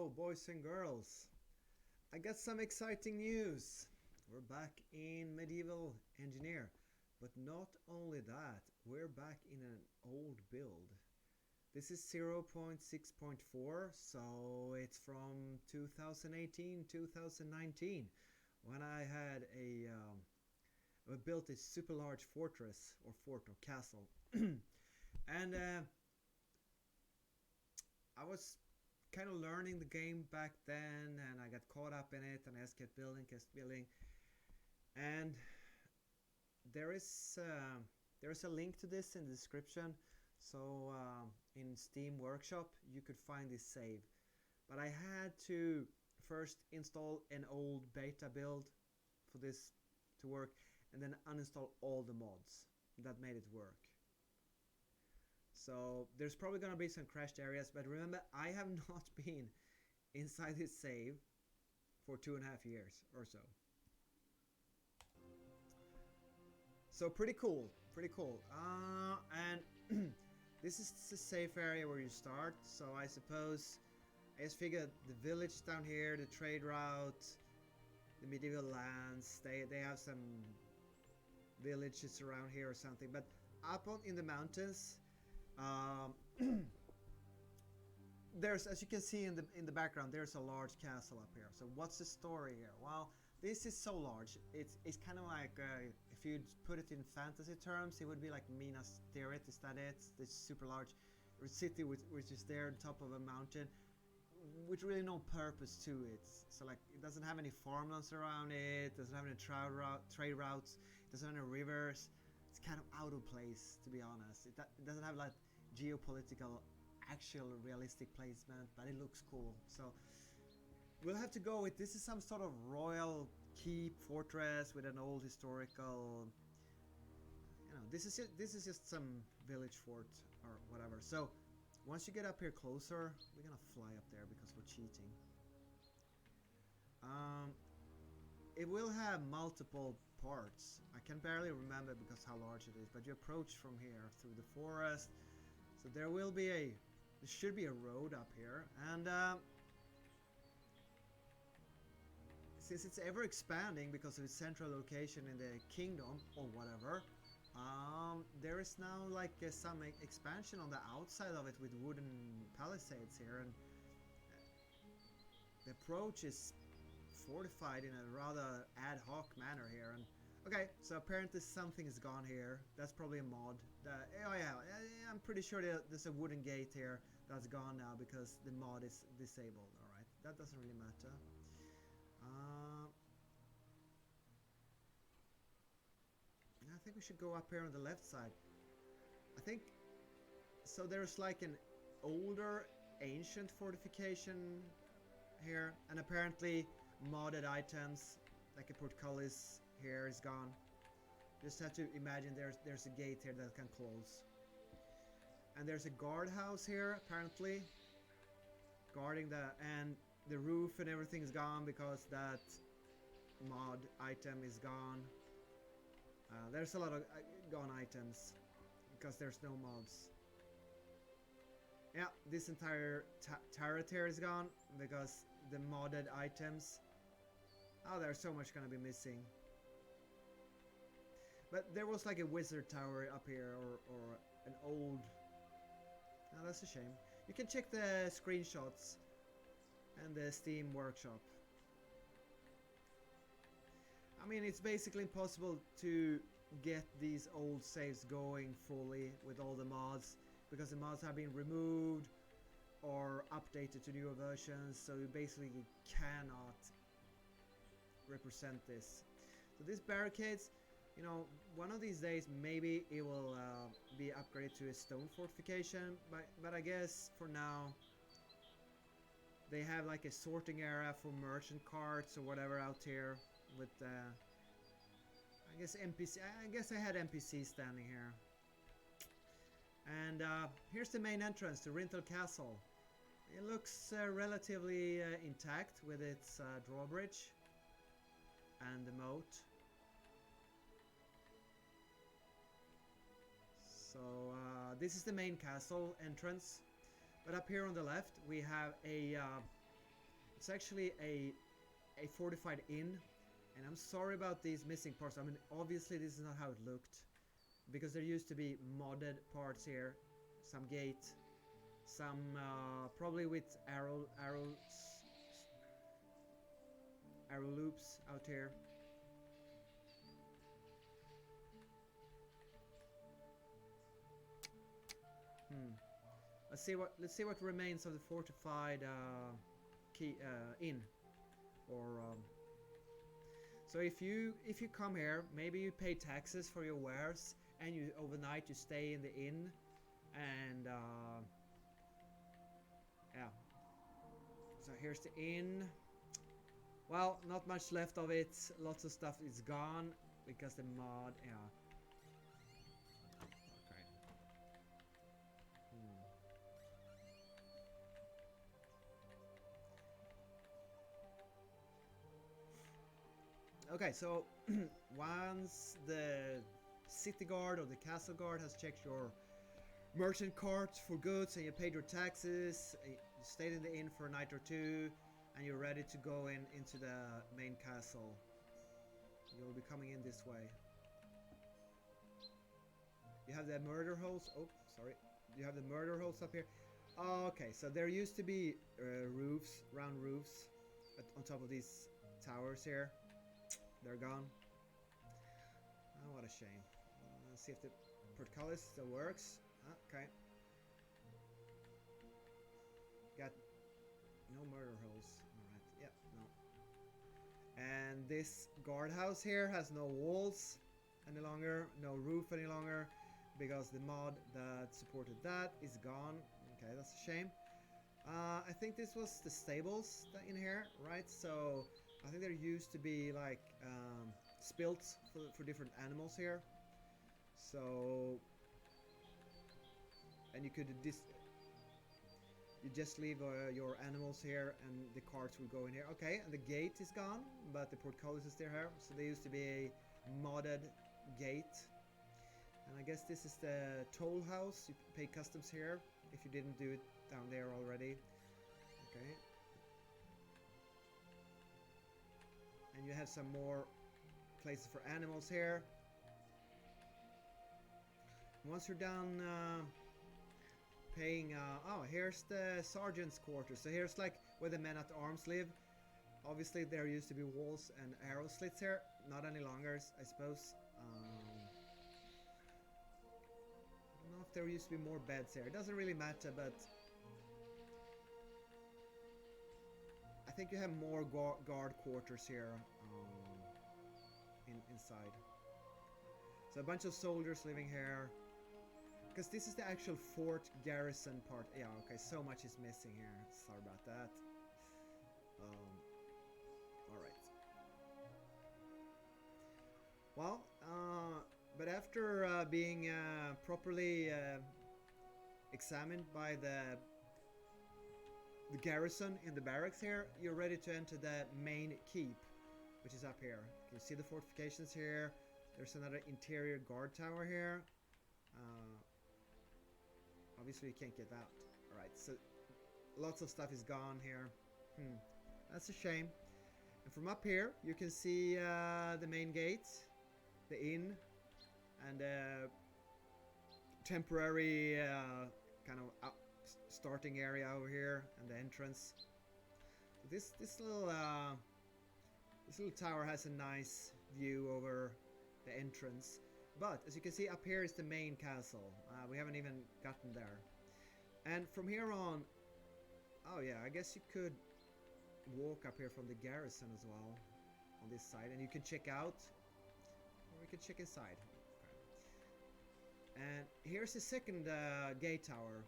Hello, boys and girls. I got some exciting news. We're back in Medieval Engineer. But not only that, we're back in an old build. This is 0.6.4, so it's from 2018-2019 when I had I built a super large fortress or fort or castle. And I was kind of learning the game back then, and I got caught up in it, and I just kept building, and there is a link to this in the description. So in Steam Workshop you could find this save, but I had to first install an old beta build for this to work, and then uninstall all the mods that made it work. So there's probably gonna be some crashed areas, but remember, I have not been inside this save for 2.5 years or so. So pretty cool. And this is the safe area where you start. So I suppose I just figured the village down here, the trade route, the medieval lands, they have some villages around here or something. But up in the mountains, there's, as you can see in the background, there's a large castle up here. So what's the story here? Well, this is so large. It's kind of like if you'd put it in fantasy terms, it would be like Minas Tirith. Is that it? This super large city which is there on top of a mountain, with really no purpose to it. So like, it doesn't have any farmlands around it. Doesn't have any trade routes. It doesn't have any rivers. It's kind of out of place, to be honest. It doesn't have like geopolitical, actual realistic placement, but it looks cool. So we'll have to go with, this is some sort of royal keep fortress with an old historical, you know, this is just some village fort or whatever. So once you get up here closer, we're gonna fly up there because we're cheating. It will have multiple parts. I can barely remember because how large it is, but you approach from here through the forest. So there should be a road up here, and since it's ever expanding because of its central location in the kingdom or whatever, there is now like some expansion on the outside of it with wooden palisades here, and the approach is fortified in a rather ad hoc manner here. And okay, so apparently something is gone here. That's probably a mod. Oh yeah, I'm pretty sure there's a wooden gate here that's gone now because the mod is disabled. Alright, that doesn't really matter. I think we should go up here on the left side. I think so. There's like an older ancient fortification here, and apparently modded items like a portcullis here is gone. Just have to imagine there's a gate here that can close, and there's a guardhouse here apparently guarding and the roof and everything is gone because that mod item is gone. There's a lot of gone items because there's no mods. Yeah, this entire turret here is gone because the modded items. Oh, there's so much gonna be missing. But there was like a wizard tower up here, or an old. Oh, that's a shame. You can check the screenshots and the Steam Workshop. I mean, it's basically impossible to get these old saves going fully with all the mods because the mods have been removed or updated to newer versions, so you basically cannot represent this. So these barricades, you know, one of these days maybe it will be upgraded to a stone fortification, but I guess for now they have like a sorting area for merchant carts or whatever out here with I guess NPC. I guess I had NPCs standing here. And here's the main entrance to Rintel Castle. It looks relatively intact with its drawbridge and the moat. So this is the main castle entrance, but up here on the left we have a It's actually a fortified inn, and I'm sorry about these missing parts. I mean, obviously this is not how it looked, because there used to be modded parts here, some gate, some probably with arrow loops out here. Let's see what remains of the fortified inn. Or so if you come here, maybe you pay taxes for your wares, and you overnight you stay in the inn, and yeah. So here's the inn. Well, not much left of it. Lots of stuff is gone because the mod. Yeah. Okay, so once the city guard or the castle guard has checked your merchant cart for goods and you paid your taxes, you stayed in the inn for a night or two, and you're ready to go into the main castle, you'll be coming in this way. You have the murder holes. Oh, sorry. You have the murder holes up here. Okay, so there used to be roofs, round roofs, on top of these towers here. They're gone. Oh, what a shame. Let's see if the portcullis still works. Okay. Got no murder holes. Alright, yep, no. And this guardhouse here has no walls any longer, no roof any longer, because the mod that supported that is gone. Okay, that's a shame. I think this was the stables in here, right? So I think there used to be like spilts for different animals here. So, and you could you just leave your animals here, and the carts will go in here. Okay, and the gate is gone, but the portcullis is still here. So there used to be a modded gate, and I guess this is the toll house. You pay customs here if you didn't do it down there already. Okay. And you have some more places for animals here. Once you're done paying, oh, here's the sergeant's quarters. So here's like where the men at arms live. Obviously there used to be walls and arrow slits here. Not any longer, I suppose. I don't know if there used to be more beds here. It doesn't really matter, but I think you have more guard quarters here inside. So a bunch of soldiers living here. Because this is the actual fort garrison part. Yeah, okay, so much is missing here. Sorry about that. Alright. Well, but after being properly examined by the garrison in the barracks here, you're ready to enter the main keep, which is up here. You can see the fortifications here. There's another interior guard tower here. Obviously you can't get out. Alright, so lots of stuff is gone here. That's a shame. And from up here you can see the main gate, the inn, and temporary kind of starting area over here, and the entrance. This little tower has a nice view over the entrance. But as you can see, up here is the main castle. We haven't even gotten there. And from here on, oh yeah, I guess you could walk up here from the garrison as well on this side, and you can check out, or we can check inside. Okay. And here's the second gate tower.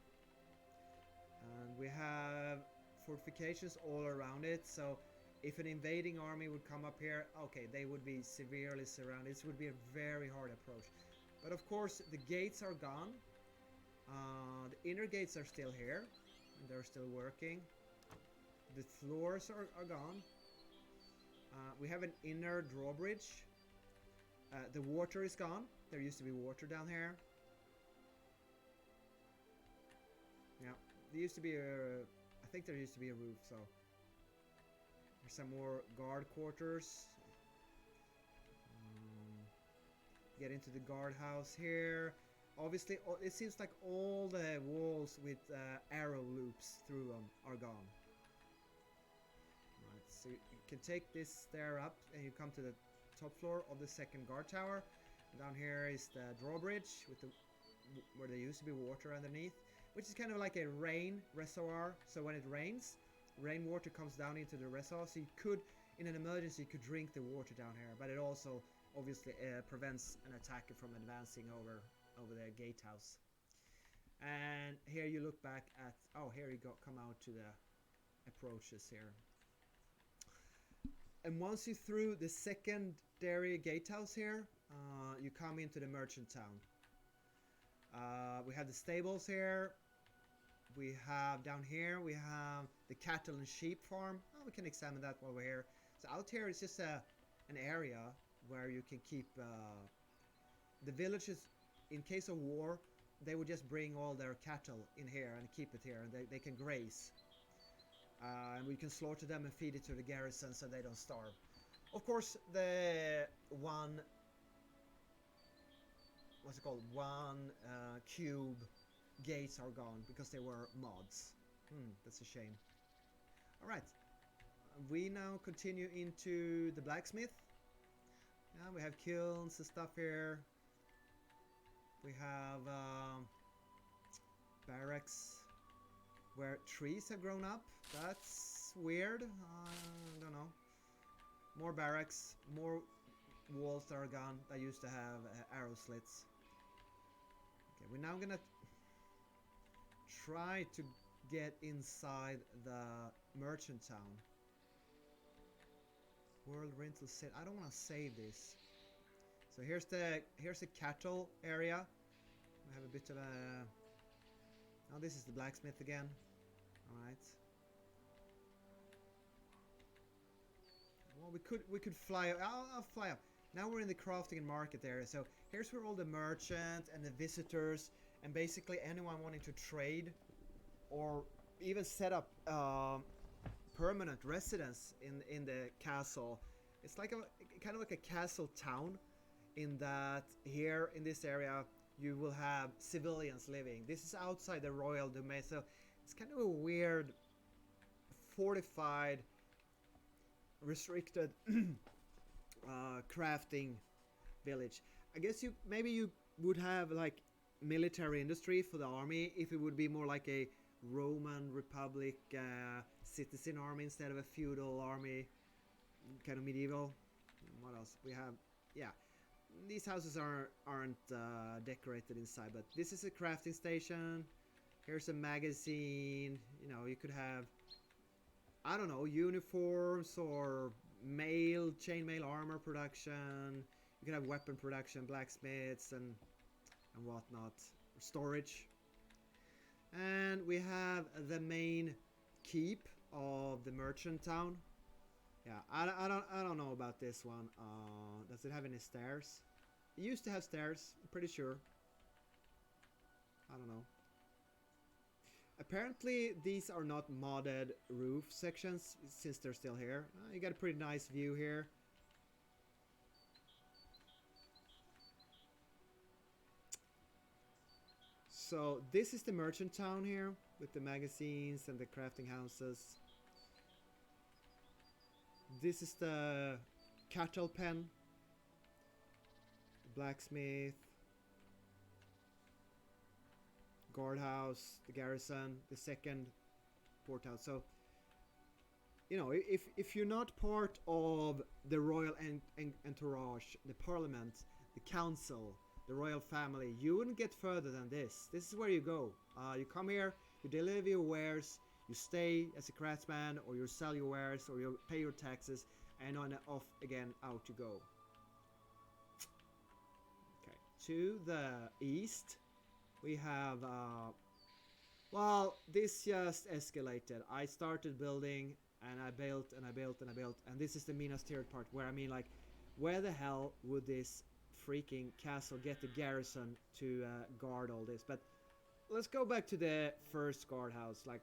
And we have fortifications all around it, so if an invading army would come up here, okay, they would be severely surrounded. This would be a very hard approach. But of course, the gates are gone. The inner gates are still here, and they're still working. The floors are gone. We have an inner drawbridge. The water is gone. There used to be water down here. Yeah, there used to be a... I think there used to be a roof, so... some more guard quarters. Get into the guardhouse here. Obviously, it seems like all the walls with arrow loops through them are gone. Right, so you can take this stair up and you come to the top floor of the second guard tower. Down here is the drawbridge with where there used to be water underneath, which is kind of like a rain reservoir. So when it rains, rainwater comes down into the reservoir. So you could, in an emergency, you could drink the water down here. But it also obviously prevents an attacker from advancing over the gatehouse. And here you look back at, oh, here you go, come out to the approaches here. And once you through the secondary gatehouse here, you come into the merchant town. We have the stables here. We have down here, we have the cattle and sheep farm. Oh, we can examine that while we're here. So out here is just an area where you can keep the villages. In case of war, they would just bring all their cattle in here and keep it here, and they can graze. And we can slaughter them and feed it to the garrison so they don't starve. Of course, the one cube gates are gone because they were mods. That's a shame. Alright, we now continue into the blacksmith. Yeah, we have kilns and stuff here. We have barracks where trees have grown up. That's weird. I don't know. More barracks, more walls that are gone that used to have arrow slits. Okay, we're now gonna try to get inside the merchant town. World Rintel City. I don't want to save this. So here's the cattle area. We have a bit of a. Oh, this is the blacksmith again. All right. Well, we could fly. I'll fly up. Now we're in the crafting and market area. So here's where all the merchant and the visitors and basically anyone wanting to trade or even set up permanent residence in the castle. It's like kind of like a castle town, in that here in this area you will have civilians living. This is outside the royal domain, so it's kind of a weird fortified, restricted crafting village. I guess maybe you would have like military industry for the army if it would be more like a Roman Republic citizen army instead of a feudal army, kind of medieval. What else we have? Yeah, these houses aren't decorated inside, but this is a crafting station. Here's a magazine. You know, you could have, I don't know, uniforms or chainmail armor production. You could have weapon production, blacksmiths and whatnot. Storage. And we have the main keep of the merchant town. Yeah, I don't know about this one. Does it have any stairs? It used to have stairs, I'm pretty sure. I don't know. Apparently these are not modded roof sections since they're still here. You got a pretty nice view here. So this is the merchant town here with the magazines and the crafting houses. This is the cattle pen, the blacksmith, guardhouse, the garrison, the second porthouse. So, you know, if you're not part of the royal entourage, the parliament, the council, the royal family, you wouldn't get further than this. This is where you go. You come here, you deliver your wares, you stay as a craftsman, or you sell your wares, or you pay your taxes, and on and off again, out you go. Okay, to the east, we have, well, this just escalated. I started building, and I built, and I built, and I built, and this is the Minas Tirith part, where I mean, like, where the hell would this freaking castle get the garrison to guard all this? But let's go back to the first guardhouse. Like,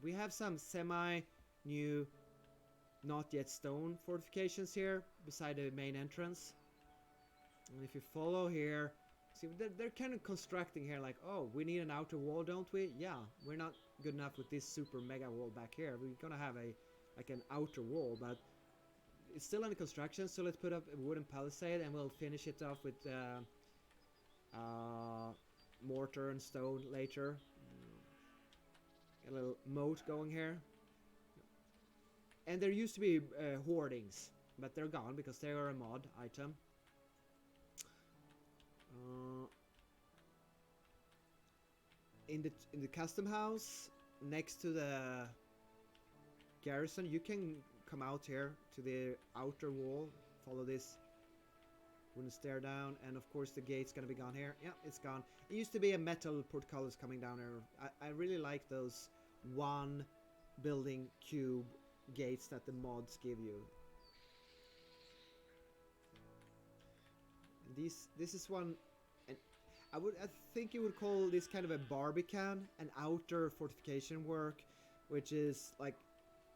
we have some semi-new not yet stone fortifications here beside the main entrance. And if you follow here, see they're kind of constructing here like, oh, we need an outer wall, don't we? Yeah, we're not good enough with this super mega wall back here. We're gonna have a like an outer wall, but it's still under construction. So let's put up a wooden palisade and we'll finish it off with mortar and stone later. A little moat going here. And there used to be hoardings, but they're gone because they are a mod item. In the custom house next to the garrison, you can come out here to the outer wall, follow this wooden stair down, and of course the gate's gonna be gone here. Yeah, it's gone. It used to be a metal portcullis coming down here. I really like those one building cube gates that the mods give you. This is one, and I think you would call this kind of a barbican, an outer fortification work, which is like,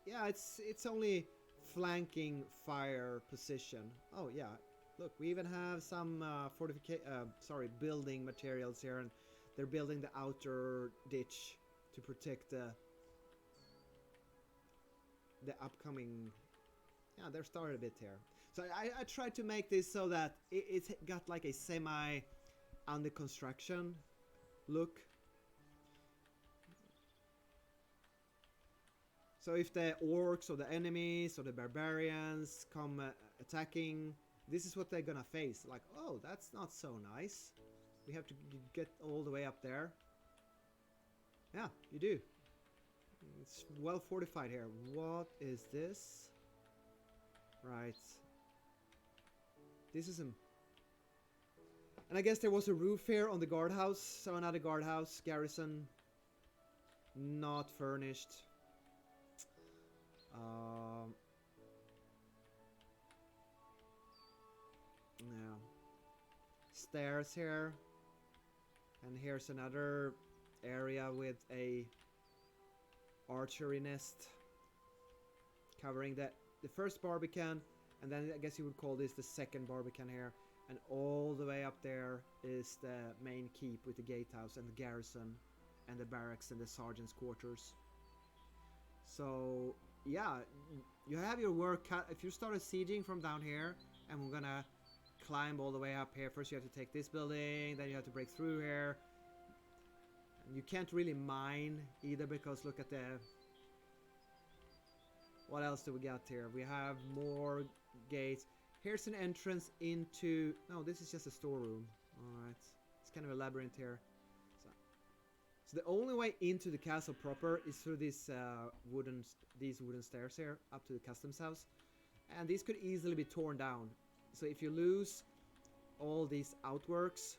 yeah, it's only flanking fire position. Oh yeah, look, we even have some building materials here, and they're building the outer ditch to protect the upcoming. Yeah, they're started a bit here. So I tried to make this so that it's got like a semi under construction look. So if the orcs or the enemies or the barbarians come attacking, this is what they're gonna face. Like, oh, that's not so nice. We have to get all the way up there. Yeah, you do. It's well fortified here. What is this? Right. This is and I guess there was a roof here on the guardhouse. So another guardhouse, garrison. Not furnished. Yeah. Stairs here. And here's another area with a archery nest covering the first barbican, and then I guess you would call this the second barbican here, and all the way up there is the main keep with the gatehouse and the garrison and the barracks and the sergeant's quarters. So yeah, you have your work cut. If you started sieging from down here, and we're gonna climb all the way up here, first you have to take this building, then you have to break through here. You can't really mine either because look at the... What else do we got here? We have more gates. Here's an entrance into... No, this is just a storeroom. Alright. It's kind of a labyrinth here. So the only way into the castle proper is through these wooden stairs here up to the customs house. And these could easily be torn down. So if you lose all these outworks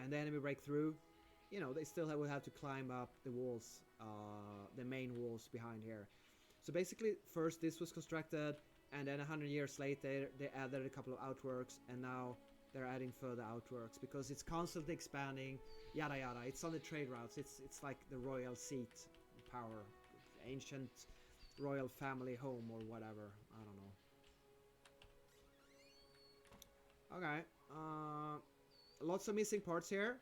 and the enemy break through, you know, they still will have to climb up the walls, the main walls behind here. So basically, first this was constructed, and then 100 years later, they added a couple of outworks, and now they're adding further outworks because it's constantly expanding, yada yada. It's on the trade routes. It's like the royal seat power, ancient royal family home or whatever. I don't know. Okay. Lots of missing parts here.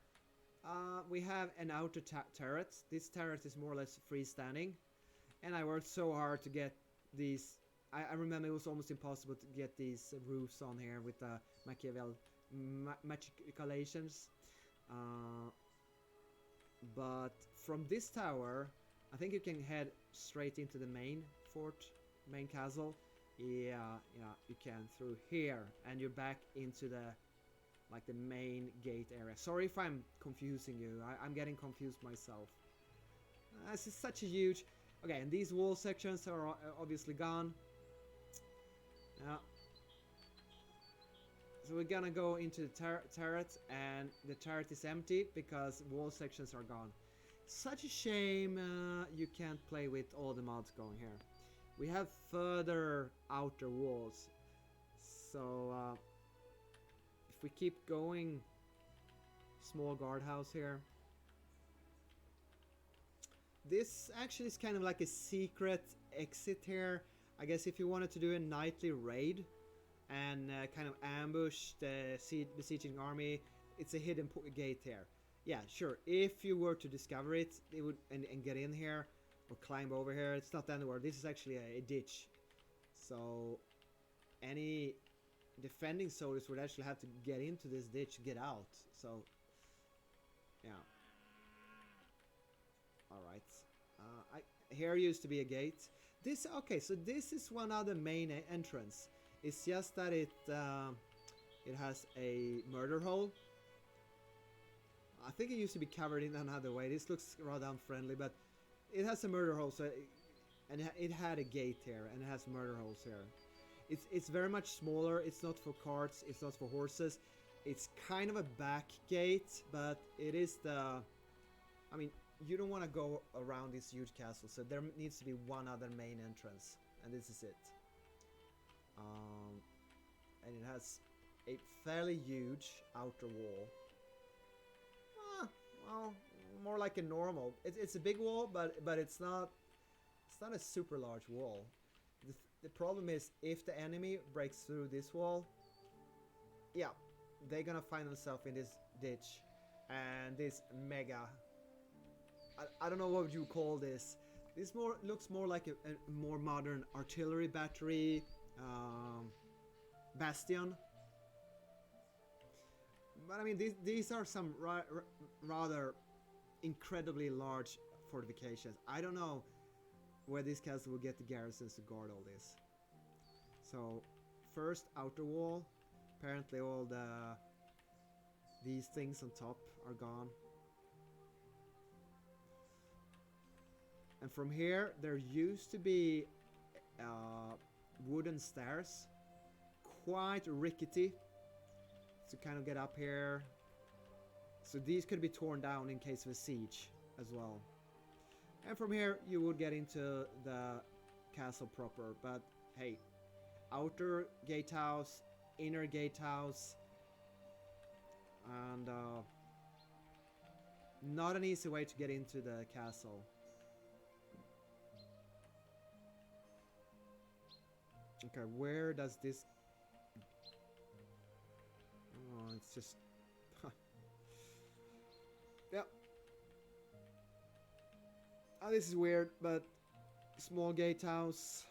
We have an outer turret. This turret is more or less freestanding, and I worked so hard to get these. I remember it was almost impossible to get these roofs on here with the machicolations. But from this tower, I think you can head straight into the main castle. Yeah, you can through here, and you're back into the main gate area. Sorry if I'm confusing you. I'm getting confused myself. This is such a huge... Okay, and these wall sections are obviously gone. Yeah. So we're gonna go into the turret, and the turret is empty because wall sections are gone. Such a shame you can't play with all the mods going here. We have further outer walls. So... if we keep going, small guardhouse here. This actually is kind of like a secret exit here. I guess if you wanted to do a nightly raid and kind of ambush the besieging army, it's a hidden gate here. Yeah, sure. If you were to discover it, it would and get in here or climb over here. It's not anywhere. This is actually a ditch, so any defending soldiers would actually have to get into this ditch, get out. So yeah. All right. Here used to be a gate. This okay. So this is one other main entrance. It's just that it has a murder hole. I think it used to be covered in another way. This looks rather unfriendly, but it has a murder hole. So and it had a gate here, and it has murder holes here. It's very much smaller. It's not for carts. It's not for horses. It's kind of a back gate, but it is the. I mean, you don't want to go around this huge castle, so there needs to be one other main entrance, and this is it. And it has a fairly huge outer wall. Well, more like a normal. It's a big wall, but it's not a super large wall. The problem is if the enemy breaks through this wall, yeah, they're gonna find themselves in this ditch and this mega. I don't know what you call this. This looks more like a more modern artillery battery bastion. But I mean, these are some rather incredibly large fortifications. I don't know where this castle will get the garrisons to guard all this. So, first outer wall. Apparently, all these things on top are gone. And from here, there used to be wooden stairs, quite rickety, to kind of get up here. So these could be torn down in case of a siege as well. And from here, you would get into the castle proper. But hey, outer gatehouse, inner gatehouse, and not an easy way to get into the castle. Okay, where does this... Oh, it's just... Yep. Oh, this is weird, but... Small gatehouse.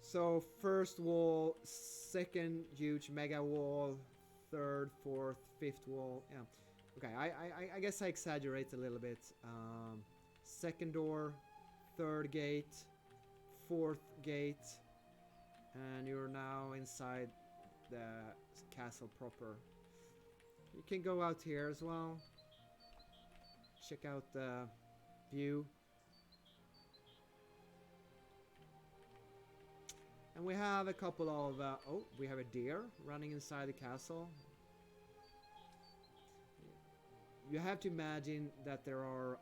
So, first wall, second huge mega wall, third, fourth, fifth wall. Yeah. Okay, I guess I exaggerate a little bit. Second door, third gate, fourth gate, and you're now inside the castle proper. You can go out here as well. Check out the view. And we have a couple of... oh, we have a deer running inside the castle. You have to imagine that there are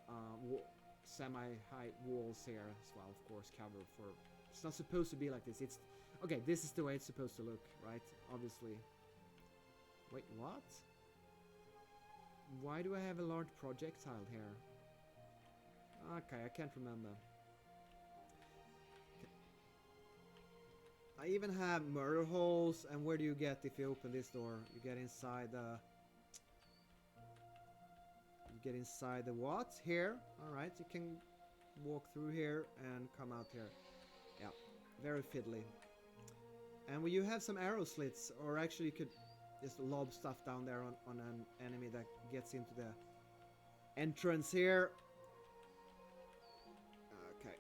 semi-high walls here as well, of course, covered for... It's not supposed to be like this. It's... Okay, this is the way it's supposed to look, right? Obviously. Wait, what? Why do I have a large projectile here? Okay, I can't remember. I even have murder holes, and where do you get if you open this door? You get inside the... You get inside the what? Here. Alright, you can walk through here and come out here. Yeah, very fiddly. And when you have some arrow slits, or actually you could just lob stuff down there on an enemy that gets into the entrance here. Okay.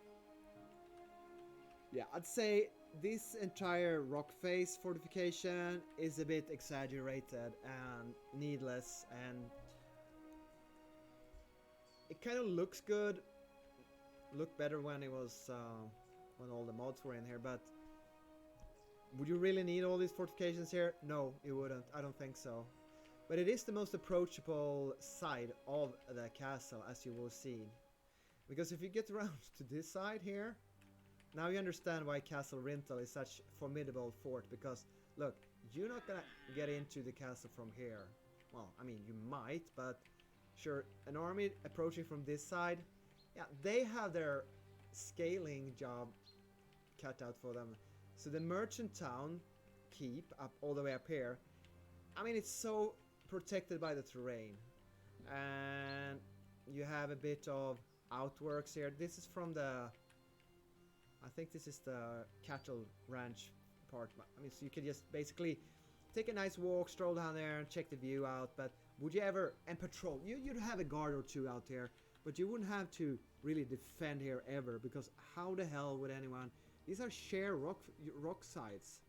Yeah, I'd say this entire rock face fortification is a bit exaggerated and needless, and it kind of looks good. Looked better when it was when all the mods were in here, but would you really need all these fortifications here? No, you wouldn't. I don't think so. But it is the most approachable side of the castle, as you will see. Because if you get around to this side here, now you understand why Castle Rintel is such a formidable fort. Because, look, you're not gonna get into the castle from here. Well, I mean, you might, but sure, an army approaching from this side, Yeah, they have their scaling job cut out for them. So the merchant town keep up all the way up here. I mean, it's so protected by the terrain, and you have a bit of outworks here. This is from the, I think this is the cattle ranch part. I mean, so you could just basically take a nice walk, stroll down there, and check the view out. But would you ever, and patrol? You'd have a guard or two out there, but you wouldn't have to really defend here ever, because how the hell would anyone? These are sheer rock sides,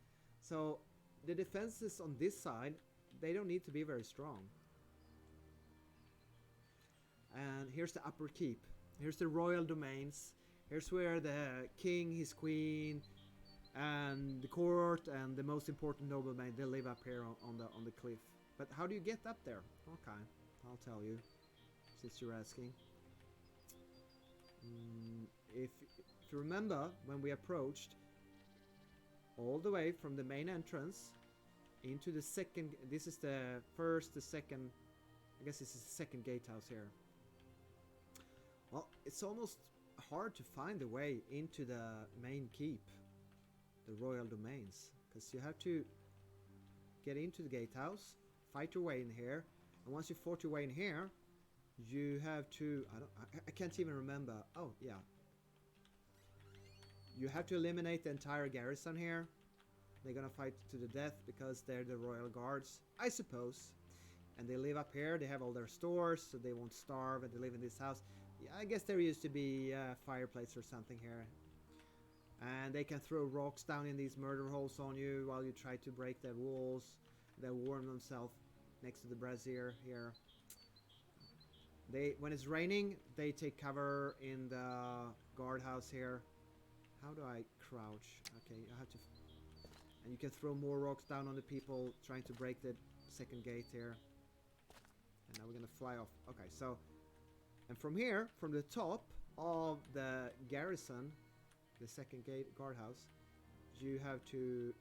so the defenses on this side, they don't need to be very strong. And here's the upper keep. Here's the royal domains. Here's where the king, his queen, and the court, and the most important noblemen, they live up here on the cliff. But how do you get up there? Okay, I'll tell you, since you're asking. If you remember, when we approached all the way from the main entrance into the second, this is the first, the second, I guess this is the second gatehouse here. Well, it's almost hard to find the way into the main keep, the royal domains, because you have to get into the gatehouse, fight your way in here, and once you fought your way in here, you have to, I can't even remember. Oh, yeah. You have to eliminate the entire garrison here. They're gonna fight to the death because they're the royal guards, I suppose. And they live up here, they have all their stores, so they won't starve, and they live in this house. Yeah, I guess there used to be a fireplace or something here. And they can throw rocks down in these murder holes on you while you try to break the walls. They warm themselves next to the brazier here. When it's raining, they take cover in the guardhouse here. How do I crouch? Okay, I have to... And you can throw more rocks down on the people trying to break the second gate here. And now we're gonna fly off. Okay, so... And from here, from the top of the garrison, the second gate guardhouse, you have to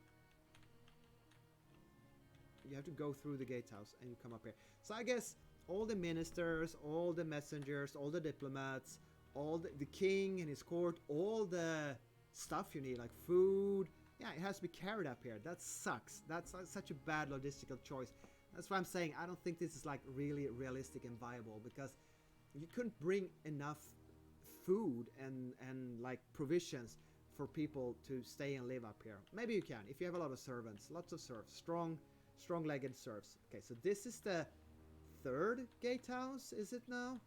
go through the gatehouse and you come up here. So I guess all the ministers, all the messengers, all the diplomats, all the king and his court, all the stuff you need, like food, yeah, it has to be carried up here. That sucks. That's such a bad logistical choice. That's why I'm saying I don't think this is like really realistic and viable, because you couldn't bring enough food and like provisions for people to stay and live up here. Maybe you can if you have a lot of servants, lots of serfs, strong-legged serfs. Okay, so this is the third gatehouse, is it now?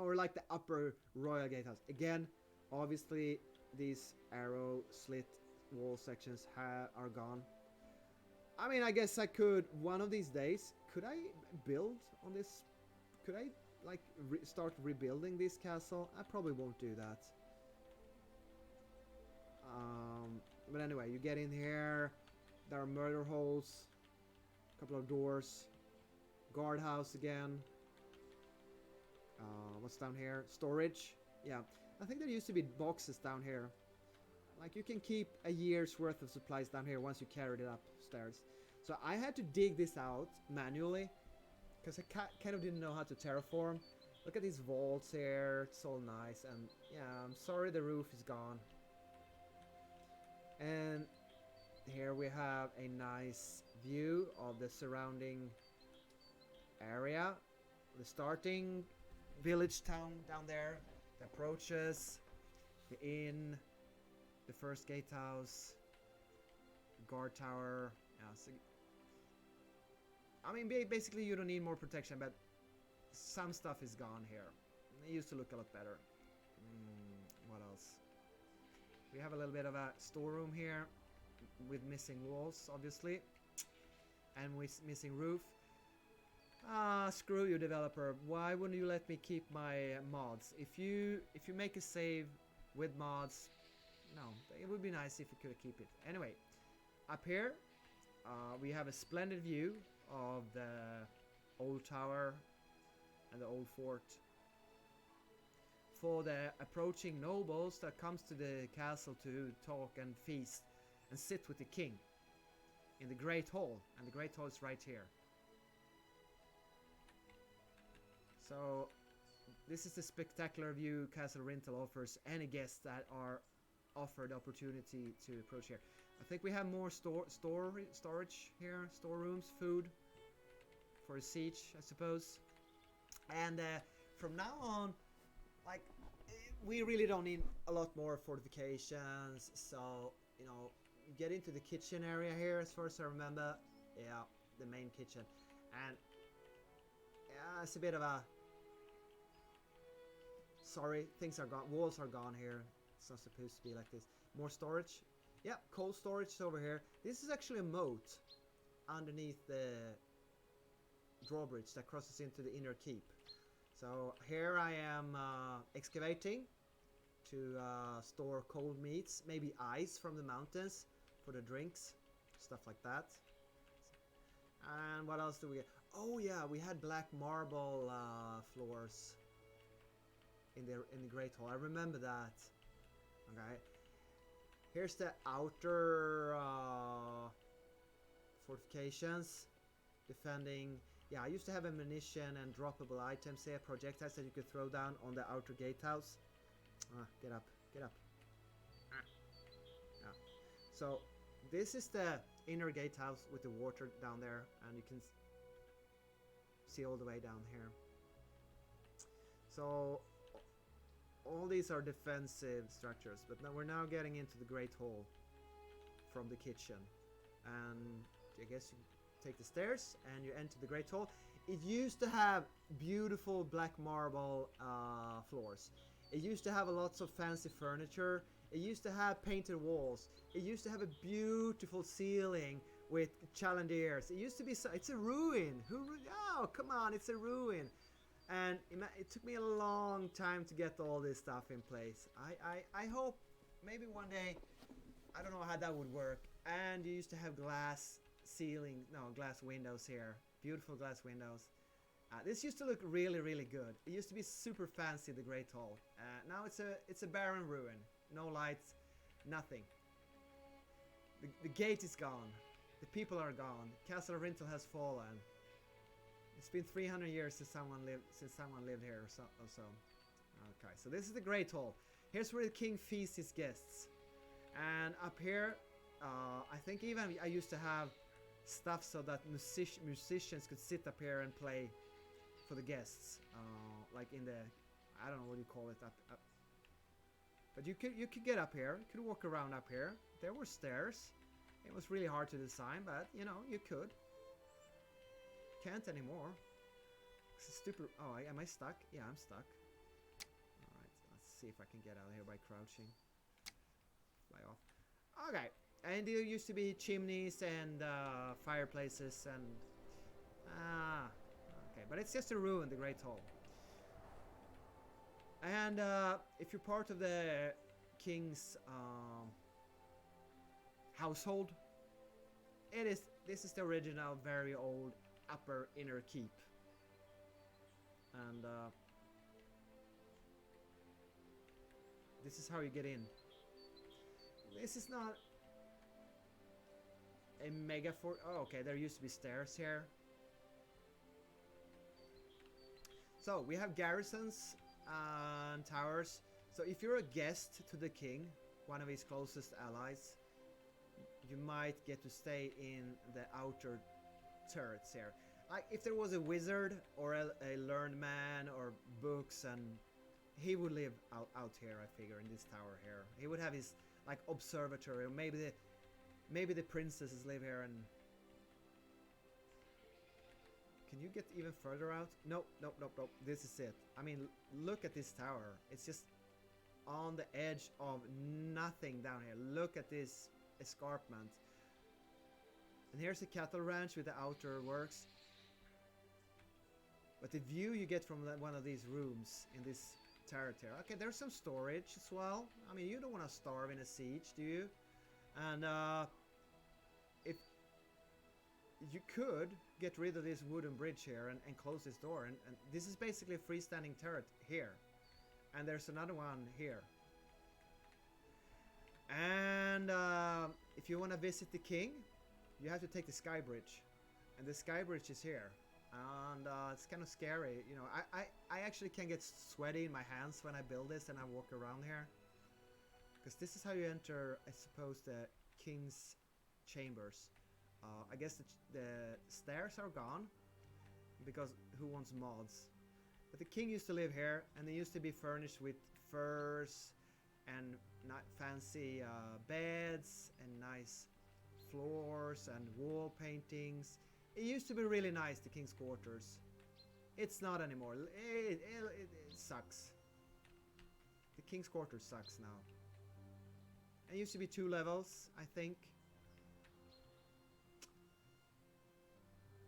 Or like the upper royal gatehouse. Again, obviously these arrow slit wall sections are gone. I mean, I guess I could, one of these days, could I build on this? Could I like start rebuilding this castle? I probably won't do that. But anyway, you get in here. There are murder holes, a couple of doors, guardhouse again. What's down here? Storage. Yeah, I think there used to be boxes down here. Like you can keep a year's worth of supplies down here once you carried it upstairs. So I had to dig this out manually because I kind of didn't know how to terraform. Look at these vaults here. It's all nice. And yeah, I'm sorry the roof is gone. And here we have a nice view of the surrounding area. The starting village town down there. The approaches. The inn. The first gatehouse. Guard tower. Yeah, so I mean, basically you don't need more protection, but some stuff is gone here. It used to look a lot better. What else? We have a little bit of a storeroom here with missing walls, obviously, and with missing roof. Ah, screw you, developer. Why wouldn't you let me keep my mods? If you make a save with mods, no, it would be nice if you could keep it. Anyway, up here we have a splendid view of the old tower and the old fort. For the approaching nobles that comes to the castle to talk and feast and sit with the king in the Great Hall, and the Great Hall is right here. So This is the spectacular view Castle Rintel offers any guests that are offered opportunity to approach here. I think we have more storage here, storerooms, food for a siege, I suppose. And from now on, like, we really don't need a lot more fortifications. So, you know, get into the kitchen area here, as far as I remember. Yeah, the main kitchen. And yeah, it's a bit of a... Sorry, things are gone. Walls are gone here. It's not supposed to be like this. More storage. Yeah, cold storage is over here. This is actually a moat underneath the drawbridge that crosses into the inner keep. So here I am excavating to store cold meats, maybe ice from the mountains for the drinks, stuff like that. And what else do we get? Oh yeah, we had black marble floors in the Great Hall. I remember that. Okay. Here's the outer fortifications defending. Yeah, I used to have ammunition and droppable items here, projectiles that you could throw down on the outer gatehouse. Get up, get up. Yeah. So this is the inner gatehouse with the water down there, and you can see all the way down here. So all these are defensive structures, but now we're now getting into the Great Hall from the kitchen, and I guess you take the stairs and you enter the Great Hall. It used to have beautiful black marble floors. It used to have lots of fancy furniture. It used to have painted walls. It used to have a beautiful ceiling with chandeliers. It used to be so, it's a ruin. Oh, come on, it's a ruin. And it took me a long time to get all this stuff in place. I hope maybe one day, I don't know how that would work. And you used to have glass windows here. Beautiful glass windows. This used to look really, really good. It used to be super fancy, the Great Hall. Now it's a barren ruin. No lights, nothing. The gate is gone. The people are gone. Castle of Rintel has fallen. It's been 300 years since someone lived here or so. Okay, so this is the Great Hall. Here's where the king feasts his guests. And up here, I think even I used to have stuff so that musicians could sit up here and play for the guests. Like in the, I don't know what you call it. Up. But you could get up here. You could walk around up here. There were stairs. It was really hard to design, but you know, you could. Can't anymore. It's stupid. Oh, am I stuck? Yeah, I'm stuck. Alright, let's see if I can get out of here by crouching. Fly off. Okay, and there used to be chimneys and fireplaces and... okay, but it's just a ruin, the Great Hall. And if you're part of the king's household, this is the original, very old upper inner keep. And this is how you get in. This is not a mega fort. Oh, okay, there used to be stairs here. So we have garrisons and towers. So if you're a guest to the king, one of his closest allies, you might get to stay in the outer turrets here. Like if there was a wizard or a learned man or books, and he would live out here, I figure, in this tower here. He would have his like observatory, or maybe the princesses live here. And can you get even further out? Nope. This is it. I mean, look at this tower. It's just on the edge of nothing down here. Look at this escarpment. And here's the cattle ranch with the outer works. But the view you get from one of these rooms in this turret here. Okay, there's some storage as well. I mean, you don't want to starve in a siege, do you? And if you could get rid of this wooden bridge here and close this door, and this is basically a freestanding turret here. And there's another one here. And if you want to visit the king, you have to take the sky bridge. And the sky bridge is here. and it's kind of scary. You know, I actually can get sweaty in my hands when I build this and I walk around here. Because this is how you enter, I suppose, the king's chambers. I guess the stairs are gone, because who wants mods? But the king used to live here, and they used to be furnished with furs and fancy beds and nice floors and wall paintings. It used to be really nice, the king's quarters. It's not anymore. It sucks. The king's quarters sucks now. It used to be 2 levels, I think.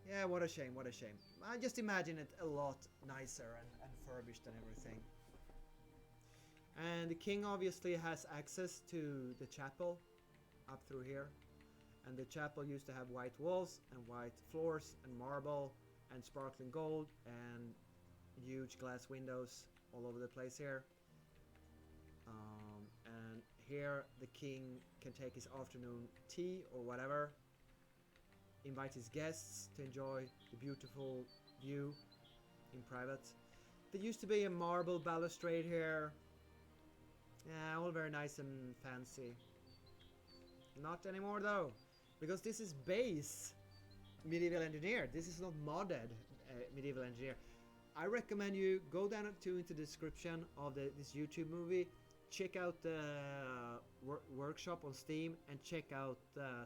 Yeah, what a shame, what a shame. I just imagine it a lot nicer and furbished and everything. And the king obviously has access to the chapel up through here. And the chapel used to have white walls and white floors and marble and sparkling gold and huge glass windows all over the place here. And here the king can take his afternoon tea or whatever, invite his guests to enjoy the beautiful view in private. There used to be a marble balustrade here. Yeah, all very nice and fancy. Not anymore though, because this is base medieval engineer. This is not modded medieval engineer. I recommend you go down into the description of this YouTube movie, check out the workshop on Steam, and check out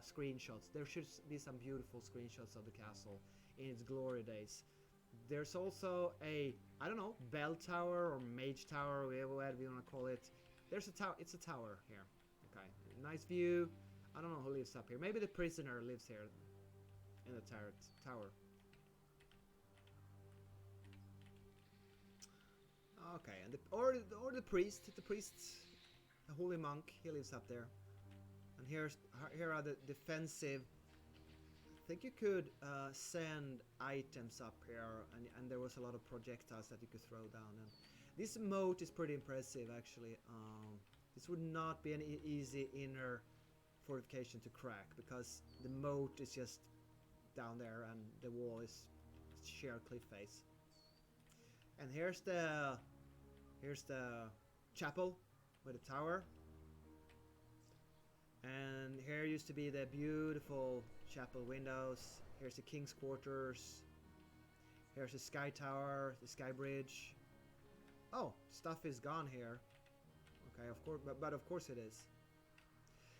screenshots. There should be some beautiful screenshots of the castle in its glory days. There's also a, I don't know, bell tower or mage tower, whatever you want to call it. There's a tower. It's a tower here. Okay, nice view. I don't know who lives up here. Maybe the prisoner lives here in the tower. Okay, and the priest, the holy monk, he lives up there. And here are the defensive. I think you could send items up here, and there was a lot of projectiles that you could throw down. And this moat is pretty impressive, actually. This would not be an easy inner fortification to crack, because the moat is just down there and the wall is sheer cliff face. And here's the chapel with a tower. And here used to be the beautiful chapel windows. Here's the king's quarters. Here's the sky tower, the sky bridge. Oh, stuff is gone here. Okay, of course, but of course it is.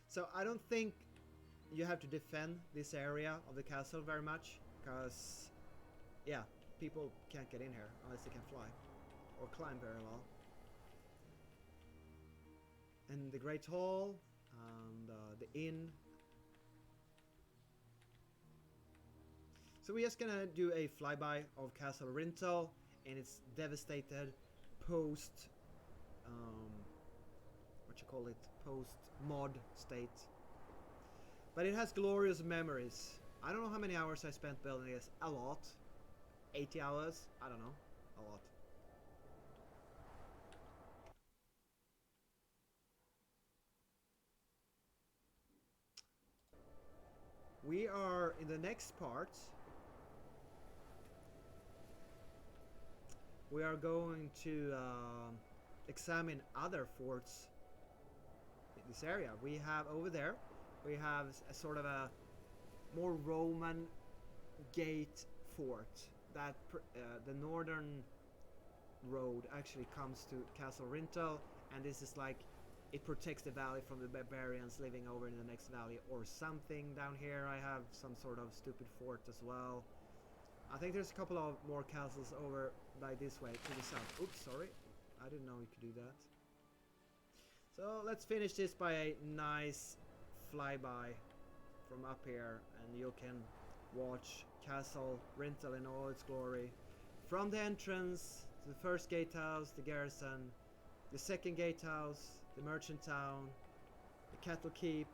So I don't think you have to defend this area of the castle very much, because, yeah, people can't get in here unless they can fly or climb very well. And the Great Hall and the inn. So we're just gonna do a flyby of Castle Rintel in its devastated post, post mod state. But it has glorious memories. I don't know how many hours I spent building this. A lot. 80 hours? I don't know. A lot. We are in the next part. We are going to examine other forts in this area. We have over there, we have a sort of a more Roman gate fort that the northern road actually comes to Castle Rintel, and this is like, it protects the valley from the barbarians living over in the next valley or something. Down here I have some sort of stupid fort as well. I think there's a couple of more castles over by this way to the south. Oops, sorry. I didn't know you could do that. So let's finish this by a nice flyby from up here, and you can watch Castle Rintel in all its glory. From the entrance to the first gatehouse, the garrison, the second gatehouse, the merchant town, the cattle keep,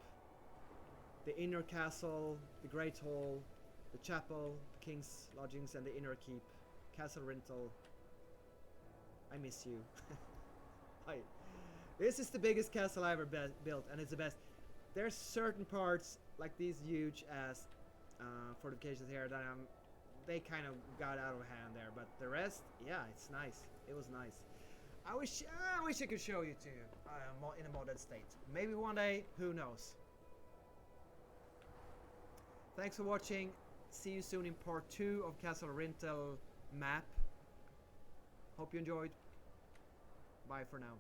the inner castle, the great hall, the chapel, the king's lodgings, and the inner keep. Castle Rintel. I miss you. This is the biggest castle I ever built, and it's the best. There's certain parts, like these huge ass fortifications here, that I'm they kind of got out of hand there. But the rest, yeah, it's nice. It was nice. I wish I could show you to you in a modded state. Maybe one day. Who knows? Thanks for watching. See you soon in part 2 of Castle Rintel map. Hope you enjoyed. Bye for now.